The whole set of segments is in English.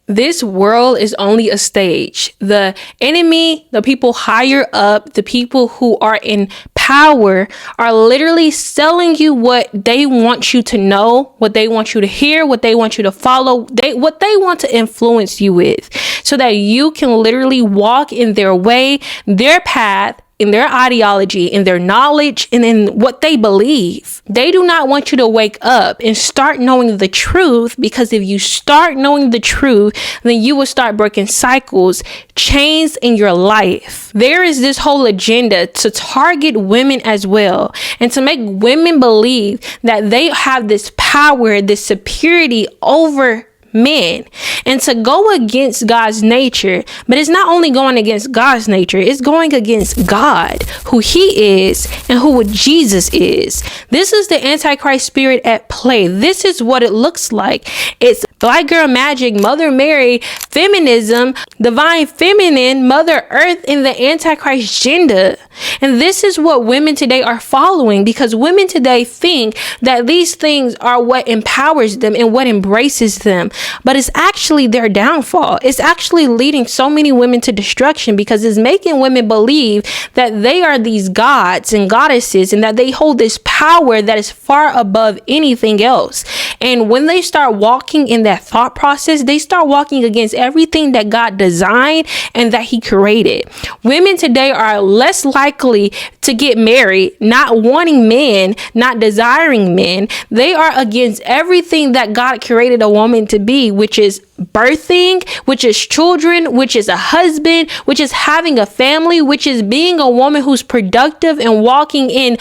This world is only a stage. The enemy, the people higher up, the people who are in power are literally selling you what they want you to know, what they want you to hear, what they want you to follow, what they want to influence you with, so that you can literally walk in their way, their path, in their ideology, in their knowledge, and in what they believe. They do not want you to wake up and start knowing the truth, because if you start knowing the truth, then you will start breaking cycles, chains in your life. There is this whole agenda to target women as well, and to make women believe that they have this power, this superiority over men, and to go against God's nature. But it's not only going against God's nature, it's going against God, who he is and who Jesus is. This is the Antichrist spirit at play. This is what it looks like. It's Black Girl Magic, Mother Mary, feminism, divine feminine, Mother Earth, and the Antichrist agenda. And this is what women today are following, because women today think that these things are what empowers them and what embraces them. But it's actually their downfall. It's actually leading so many women to destruction, because it's making women believe that they are these gods and goddesses, and that they hold this power that is far above anything else. And when they start walking in that thought process, they start walking against everything that God designed and that he created. Women today are less likely to get married, not wanting men, not desiring men. They are against everything that God created a woman to be, which is birthing, which is children, which is a husband, which is having a family, which is being a woman who's productive and walking in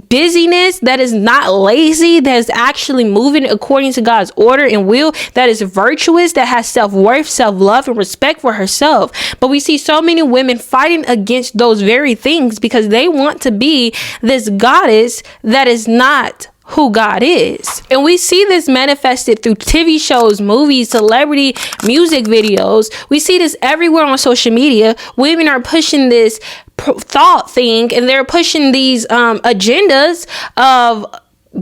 busyness, that is not lazy, that is actually moving according to God's order and will, that is virtuous, that has self-worth, self-love, and respect for herself. But we see so many women fighting against those very things, because they want to be this goddess that is not who God is. And we see this manifested through TV shows, movies, celebrity music videos. We see this everywhere on social media. Women are pushing this thought thing, and they're pushing these agendas of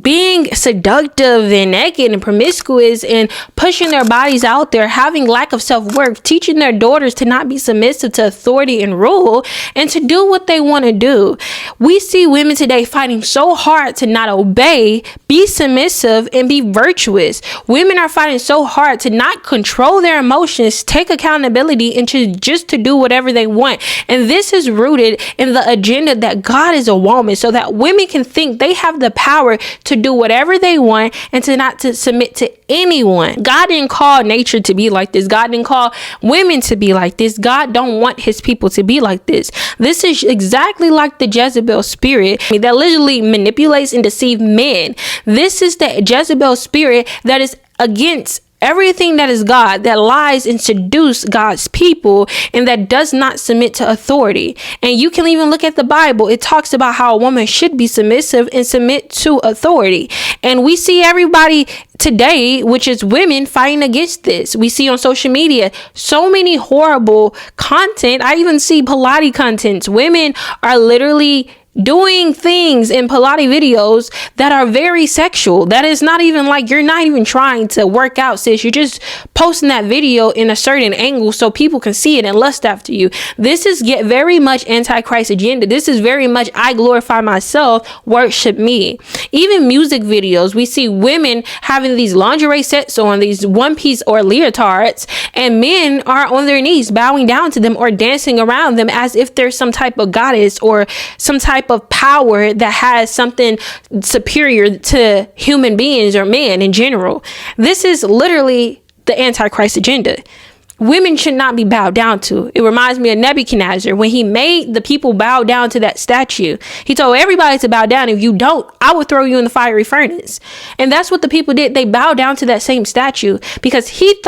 being seductive and naked and promiscuous, and pushing their bodies out there, having lack of self-worth, teaching their daughters to not be submissive to authority and rule, and to do what they want to do. We see women today fighting so hard to not obey, be submissive, and be virtuous. Women are fighting so hard to not control their emotions, take accountability, and to do whatever they want. And this is rooted in the agenda that God is a woman, so that women can think they have the power to do whatever they want and to not to submit to anyone. God didn't call nature to be like this. God didn't call women to be like this. God don't want his people to be like this. This is exactly like the Jezebel spirit that literally manipulates and deceives men. This is the Jezebel spirit that is against everything that is God, that lies and seduce God's people, and that does not submit to authority. And you can even look at the Bible. It talks about how a woman should be submissive and submit to authority. And we see everybody today, which is women, fighting against this. We see on social media so many horrible content. I even see Pilates contents. Women are literally doing things in Pilates videos that are very sexual. That is not even like, you're not even trying to work out, sis. You're just posting that video in a certain angle so people can see it and lust after you. This is very much Antichrist agenda. This is very much, I glorify myself, worship me. Even music videos, we see women having these lingerie sets on, these one piece or leotards, and men are on their knees bowing down to them or dancing around them as if they're some type of goddess or some type of power that has something superior to human beings or men in general. This is literally the Antichrist agenda. Women should not be bowed down to. It reminds me of Nebuchadnezzar when he made the people bow down to that statue. He told everybody to bow down. If you don't, I will throw you in the fiery furnace. And that's what the people did. They bowed down to that same statue because he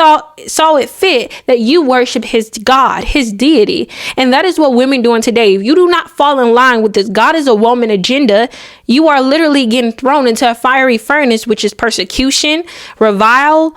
saw it fit that you worship his God, his deity. And that is what women doing today. If you do not fall in line with this God is a woman agenda, you are literally getting thrown into a fiery furnace, which is persecution, revile.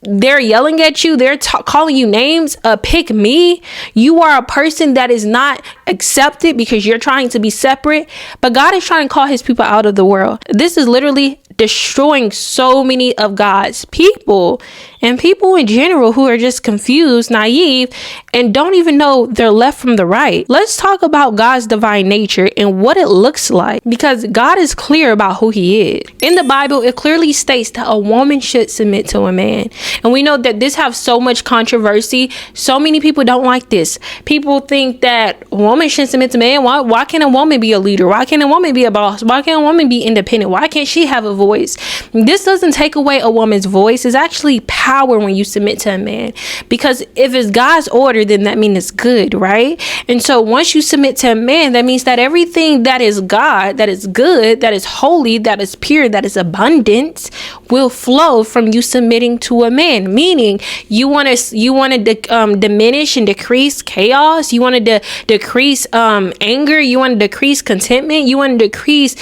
They're yelling at you. They're calling you names. Pick me. You are a person that is not accepted because you're trying to be separate. But God is trying to call his people out of the world. This is literally destroying so many of God's people. and people in general who are just confused, naive, and don't even know their left from the right. Let's talk about God's divine nature and what it looks like, because God is clear about who he is. In the Bible, it clearly states that a woman should submit to a man. And we know that this has so much controversy. So many people don't like this. People think that a woman shouldn't submit to a man. Why can't a woman be a leader? Why can't a woman be a boss? Why can't a woman be independent? Why can't she have a voice? This doesn't take away a woman's voice. It's actually power when you submit to a man, because if it's God's order, then that means it's good, right? And so once you submit to a man, that means that everything that is God, that is good, that is holy, that is pure, that is abundant, will flow from you submitting to a man. Meaning you want to diminish and decrease chaos. You want to decrease anger. You want to decrease contentment. You want to decrease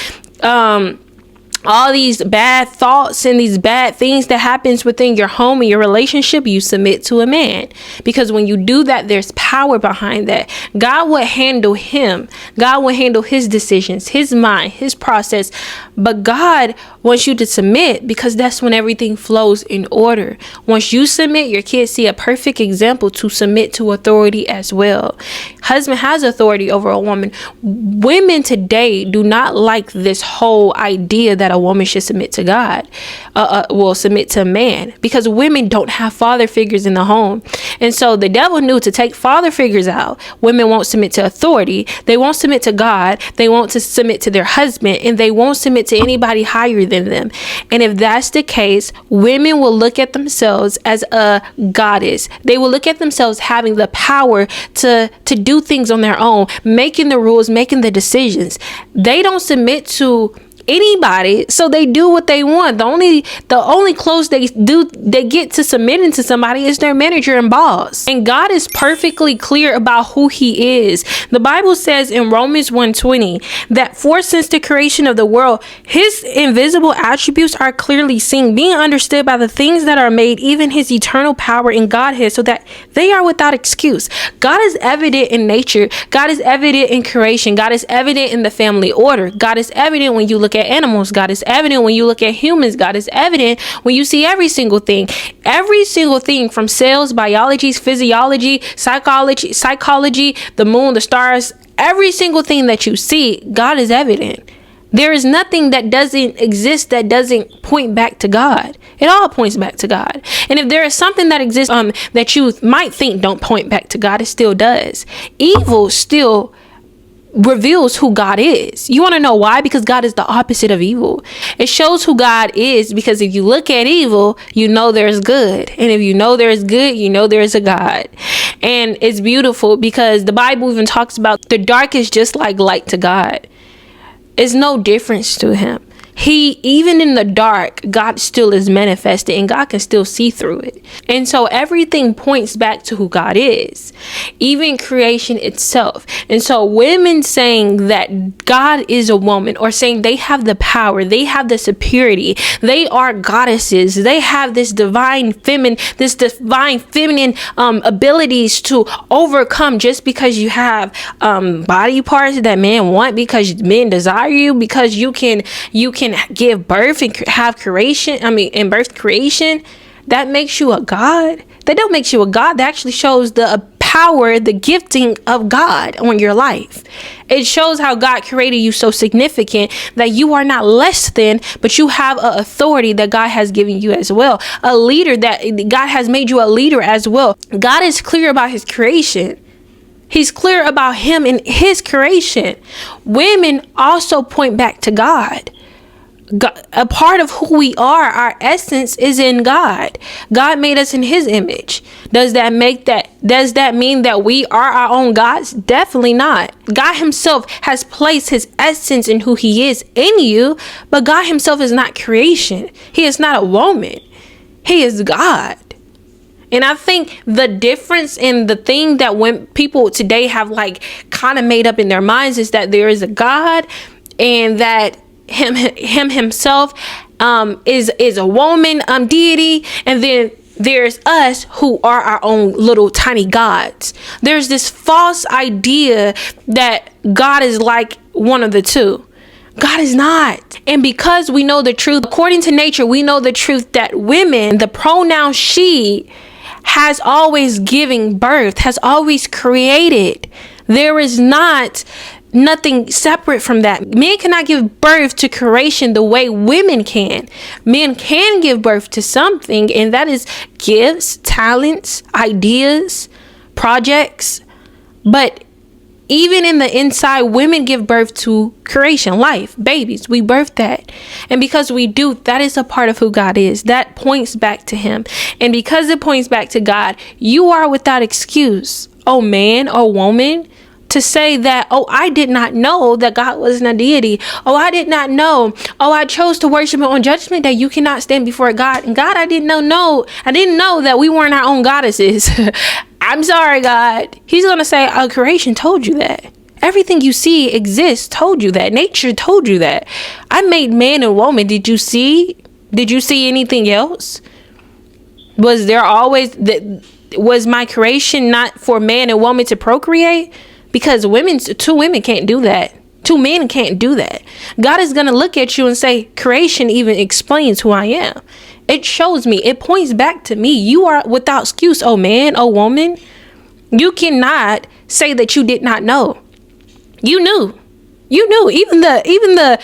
all these bad thoughts and these bad things that happens within your home and your relationship. You submit to a man, because when you do that, there's power behind that. God will handle him. God will handle his decisions, his mind, his process. But God wants you to submit, because that's when everything flows in order. Once you submit, your kids see a perfect example to submit to authority as well. Husband has authority over a woman. Women today do not like this whole idea that a woman should submit to God, will submit to a man, because women don't have father figures in the home. And so the devil knew to take father figures out. Women won't submit to authority. They won't submit to God. They won't submit to their husband, and they won't submit to anybody higher than them. And if that's the case, women will look at themselves as a goddess. They will look at themselves having the power to do things on their own, making the rules, making the decisions. They don't submit to anybody, so they do what they want. The only close they get to submitting to somebody is their manager and boss. And God is perfectly clear about who he is. The Bible says in Romans 1:20 that for since the creation of the world, his invisible attributes are clearly seen, being understood by the things that are made, even his eternal power in Godhead, so that they are without excuse. God is evident in nature. God is evident in creation. God is evident in the family order. God is evident when you look at animals. God is evident when you look at humans. God is evident when you see every single thing from cells, biology, physiology, psychology, the moon, the stars, every single thing that you see, God is evident. There is nothing that doesn't exist that doesn't point back to God. It all points back to God. And if there is something that exists that you might think don't point back to God, it still does. Evil still reveals who God is. You want to know why? Because God is the opposite of evil. It shows who God is, because if you look at evil, you know there's good. And if you know there's good, you know there's a God. And it's beautiful, because the Bible even talks about the dark is just like light to God. It's no difference to him. Even in the dark, God still is manifested, and God can still see through it. And so everything points back to who God is, even creation itself. And so women saying that God is a woman, or saying they have the power, they have the superiority, they are goddesses, they have this divine feminine abilities to overcome, just because you have body parts that men want, because men desire you, because you can give birth and have creation, and birth creation. That makes you a god? That don't make you a god. That actually shows the power, the gifting of God on your life. It shows how God created you so significant that you are not less than, but you have an authority that God has given you as well. A leader, that God has made you a leader as well. God is clear about his creation. He's clear about him and his creation. Women also point back to God. God, a part of who we are, our essence is in God. God made us in his image. Does that mean that we are our own gods? Definitely not. God himself has placed his essence in who he is in you, but God himself is not creation. He is not a woman. He is God. And I think the difference in the thing that when people today have kind of made up in their minds is that there is a God, and that him himself is a woman deity, and then there's us who are our own little tiny gods. There's this false idea that God is like one of the two. God is not. And because we know the truth, according to nature, we know the truth that women, the pronoun she, has always given birth, has always created. There is nothing separate from that. Men cannot give birth to creation the way women can. Men can give birth to something, and that is gifts, talents, ideas, projects. But even in the inside, women give birth to creation, life, babies. We birth that. And because we do, that is a part of who God is. That points back to him. And because it points back to God, you are without excuse, oh man or woman, to say that, oh, I did not know that God wasn't a deity. Oh, I did not know. Oh, I chose to worship him on judgment day. You cannot stand before God. And God, I didn't know that we weren't our own goddesses. I'm sorry, God. He's going to say, oh, creation told you that. Everything you see exists told you that. Nature told you that. I made man and woman. Did you see anything else? Was there always was my creation not for man and woman to procreate? Because two women can't do that. Two men can't do that. God is going to look at you and say, creation even explains who I am. It shows me. It points back to me. You are without excuse, oh man, oh woman. You cannot say that you did not know. You knew. Even the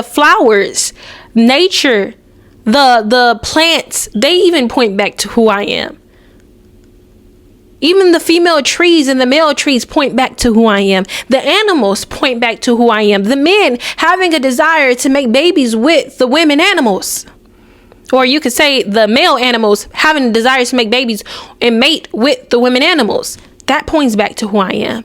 flowers, nature, the plants, they even point back to who I am. Even the female trees and the male trees point back to who I am. The animals point back to who I am. The men having a desire to make babies with the women animals. Or you could say the male animals having a desire to make babies and mate with the women animals. That points back to who I am.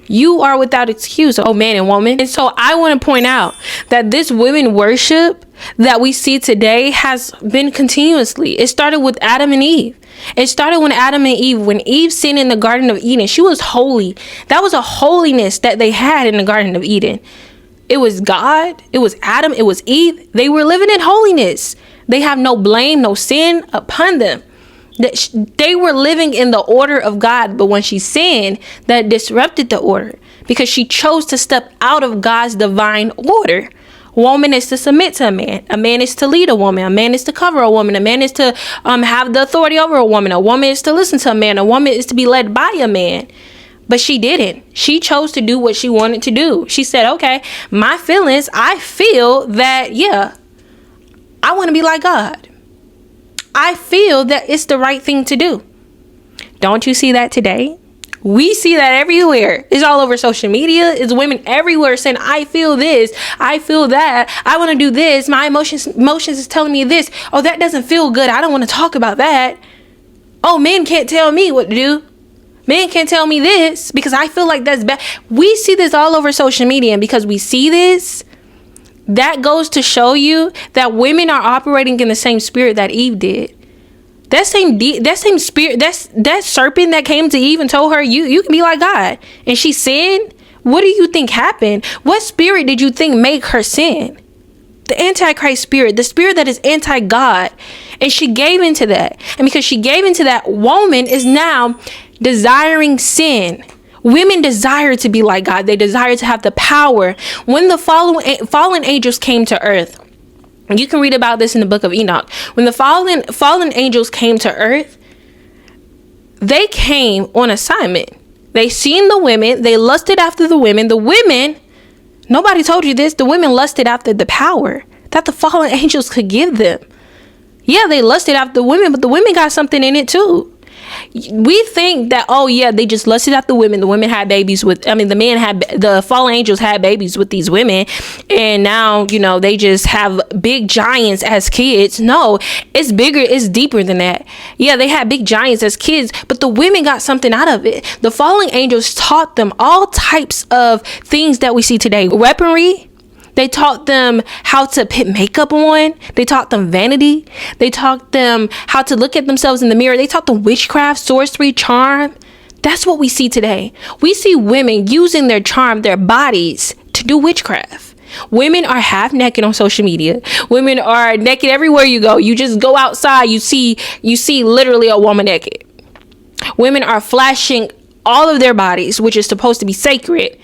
You are without excuse, oh man and woman. And so I want to point out that this women worship that we see today has been continuously. It started with Adam and Eve. It started when Eve sinned in the Garden of Eden. She was holy. That was a holiness that they had in the Garden of Eden. It was God. It was Adam. It was Eve. They were living in holiness. They have no blame, no sin upon them. They were living in the order of God. But when she sinned, that disrupted the order because she chose to step out of God's divine order. Woman is to submit to a man. A man is to lead a woman. A man is to cover a woman. A man is to have the authority over a woman. A woman is to listen to a man. A woman is to be led by a man. But she didn't. She chose to do what she wanted to do. She said, okay, my feelings, I feel that, yeah, I want to be like God. I feel that it's the right thing to do. Don't you see that today? We see that everywhere. It's all over social media. It's women everywhere saying, I feel this. I feel that. I want to do this. My emotions is telling me this. Oh, that doesn't feel good. I don't want to talk about that. Oh, men can't tell me what to do. Men can't tell me this because I feel like that's bad. We see this all over social media. And because we see this, that goes to show you that women are operating in the same spirit that Eve did. That same spirit, that serpent that came to Eve and told her, you can be like God. And she sinned. What do you think happened? What spirit did you think made her sin? The Antichrist spirit, the spirit that is anti-God. And she gave into that. And because she gave into that, woman is now desiring sin. Women desire to be like God. They desire to have the power. When the fallen angels came to earth, you can read about this in the book of Enoch. When the fallen angels came to earth, they came on assignment. They seen the women. They lusted after the women. The women, nobody told you this, the women lusted after the power that the fallen angels could give them. Yeah, they lusted after the women, but the women got something in it too. We think that, oh yeah, they just lusted after women. The women had babies with, the fallen angels had babies with these women. And now, they just have big giants as kids. No, it's bigger. It's deeper than that. Yeah, they had big giants as kids, but the women got something out of it. The fallen angels taught them all types of things that we see today. Weaponry. They taught them how to put makeup on. They taught them vanity. They taught them how to look at themselves in the mirror. They taught them witchcraft, sorcery, charm. That's what we see today. We see women using their charm, their bodies, to do witchcraft. Women are half naked on social media. Women are naked everywhere you go. You just go outside, you see literally a woman naked. Women are flashing all of their bodies, which is supposed to be sacred,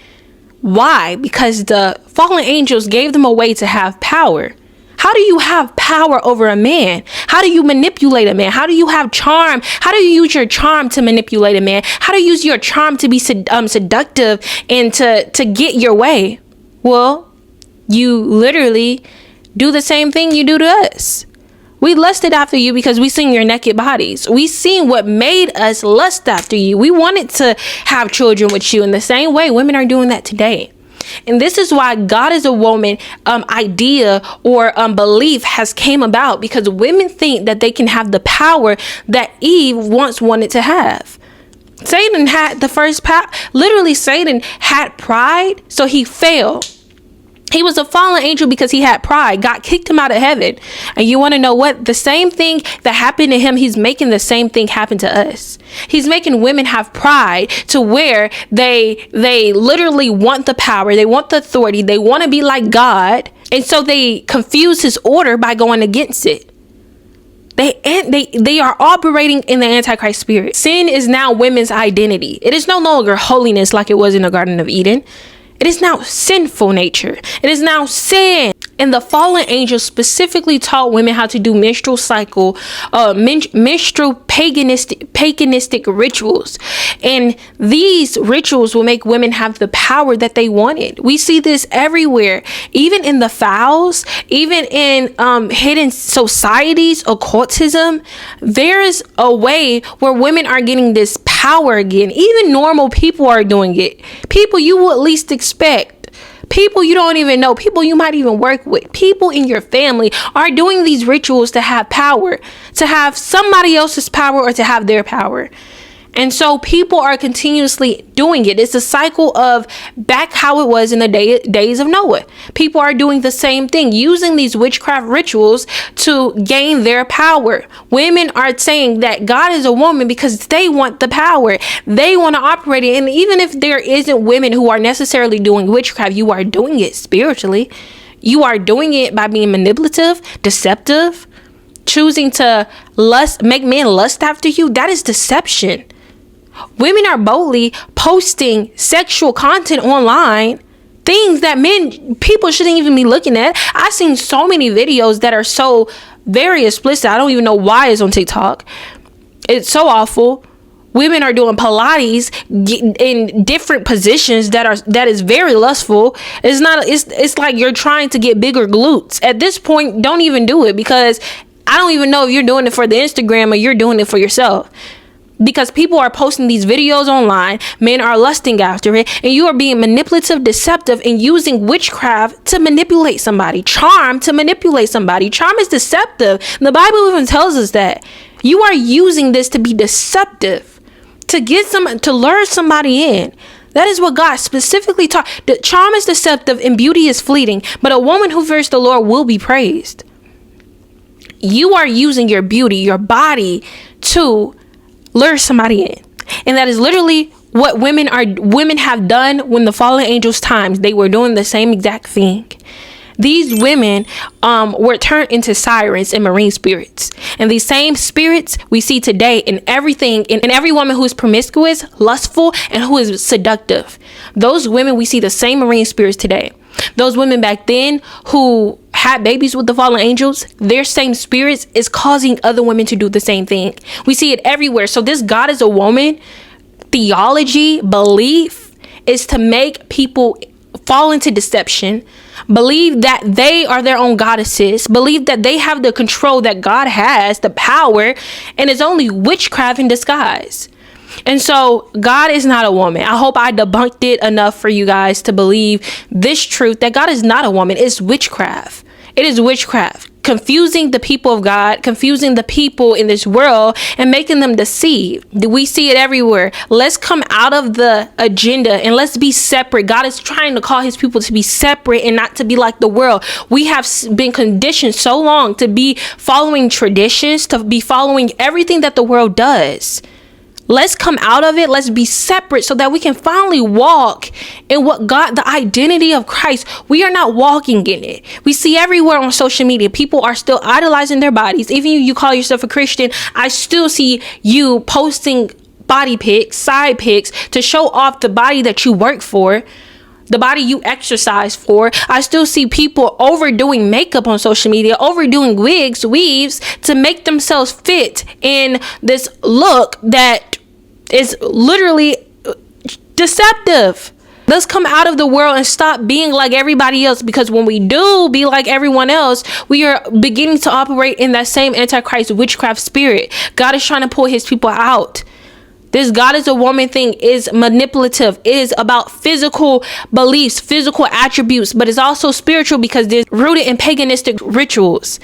Why? Because the fallen angels gave them a way to have power. How do you have power over a man? How do you manipulate a man? How do you have charm? How do you use your charm to manipulate a man? How do you use your charm to be seductive and to get your way? Well, you literally do the same thing you do to us. We lusted after you because we seen your naked bodies. We seen what made us lust after you. We wanted to have children with you in the same way women are doing that today. And this is why God is a woman idea or belief has came about, because women think that they can have the power that Eve once wanted to have. Satan had the first power. Literally, Satan had pride, so he fell. He was a fallen angel because he had pride. God kicked him out of heaven. And you want to know what? The same thing that happened to him, he's making the same thing happen to us. He's making women have pride to where they literally want the power. They want the authority. They want to be like God. And so they confuse his order by going against it. They are operating in the Antichrist spirit. Sin is now women's identity. It is no longer holiness like it was in the Garden of Eden. It is now sinful nature. It is now sin. And the fallen angels specifically taught women how to do menstrual paganistic rituals. And these rituals will make women have the power that they wanted. We see this everywhere, even in the fouls, even in hidden societies, occultism. There is a way where women are getting this power again. Even normal people are doing it. People you would least expect. People you don't even know, people you might even work with, people in your family are doing these rituals to have power, to have somebody else's power or to have their power. And so people are continuously doing it. It's a cycle of back how it was in the days of Noah. People are doing the same thing, using these witchcraft rituals to gain their power. Women are saying that God is a woman because they want the power. They want to operate it. And even if there isn't women who are necessarily doing witchcraft, you are doing it spiritually. You are doing it by being manipulative, deceptive, choosing to make men lust after you. That is deception. Women are boldly posting sexual content online, things that people shouldn't even be looking at. I've seen so many videos that are so very explicit. I don't even know why it's on TikTok. It's so awful. Women are doing Pilates in different positions that is very lustful. It's like you're trying to get bigger glutes. At this point, don't even do it, because I don't even know if you're doing it for the Instagram or you're doing it for yourself. Because people are posting these videos online, men are lusting after it, and you are being manipulative, deceptive, and using witchcraft to manipulate somebody. Charm to manipulate somebody. Charm is deceptive. The Bible even tells us that. You are using this to be deceptive, to lure somebody in. That is what God specifically taught. The charm is deceptive and beauty is fleeting, but a woman who fears the Lord will be praised. You are using your beauty, your body, to lure somebody in. And that is literally what women have done when the fallen angels times. They were doing the same exact thing. These women were turned into sirens and marine spirits. And these same spirits we see today in everything, in every woman who is promiscuous, lustful, and who is seductive. Those women, we see the same marine spirits today. Those women back then who had babies with the fallen angels, their same spirits is causing other women to do the same thing. We see it everywhere. So this God is a woman theology, belief, is to make people fall into deception, believe that they are their own goddesses, believe that they have the control that God has, the power, and it's only witchcraft in disguise. And so God is not a woman. I hope I debunked it enough for you guys to believe this truth, that God is not a woman. It's witchcraft. It is witchcraft. Confusing the people of God, confusing the people in this world, and making them deceived. We see it everywhere. Let's come out of the agenda and let's be separate. God is trying to call his people to be separate and not to be like the world. We have been conditioned so long to be following traditions, to be following everything that the world does. Let's come out of it. Let's be separate so that we can finally walk in what God, the identity of Christ. We are not walking in it. We see everywhere on social media, people are still idolizing their bodies. Even you call yourself a Christian, I still see you posting body pics, side pics to show off the body that you work for. the body you exercise for. I still see people overdoing makeup on social media, overdoing wigs, weaves to make themselves fit in this look that is literally deceptive. Let's come out of the world and stop being like everybody else, because when we do be like everyone else, we are beginning to operate in that same Antichrist witchcraft spirit. God is trying to pull his people out. This God is a woman thing is manipulative. It is about physical beliefs, physical attributes, but it's also spiritual because it's rooted in paganistic rituals.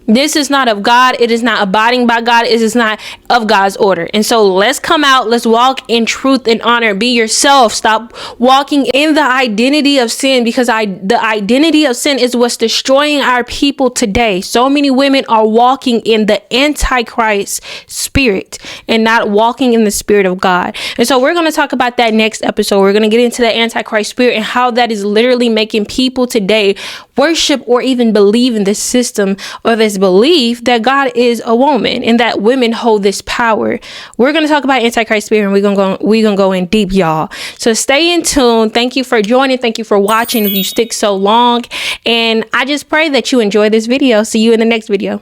This is not of God. It is not abiding by God. It is not of God's order. And so let's come out. Let's walk in truth and honor. Be yourself. Stop walking in the identity of sin, because the identity of sin is what's destroying our people today. So many women are walking in the Antichrist spirit and not walking in the spirit of God. And so we're going to talk about that next episode. We're going to get into the Antichrist spirit and how that is literally making people today worship or even believe in this system or this belief that God is a woman and that women hold this power. We're going to talk about Antichrist spirit, and we're going to go in deep, y'all. So stay in tune. Thank you for joining. Thank you for watching. If you stick so long, and I just pray that you enjoy this video. See you in the next video.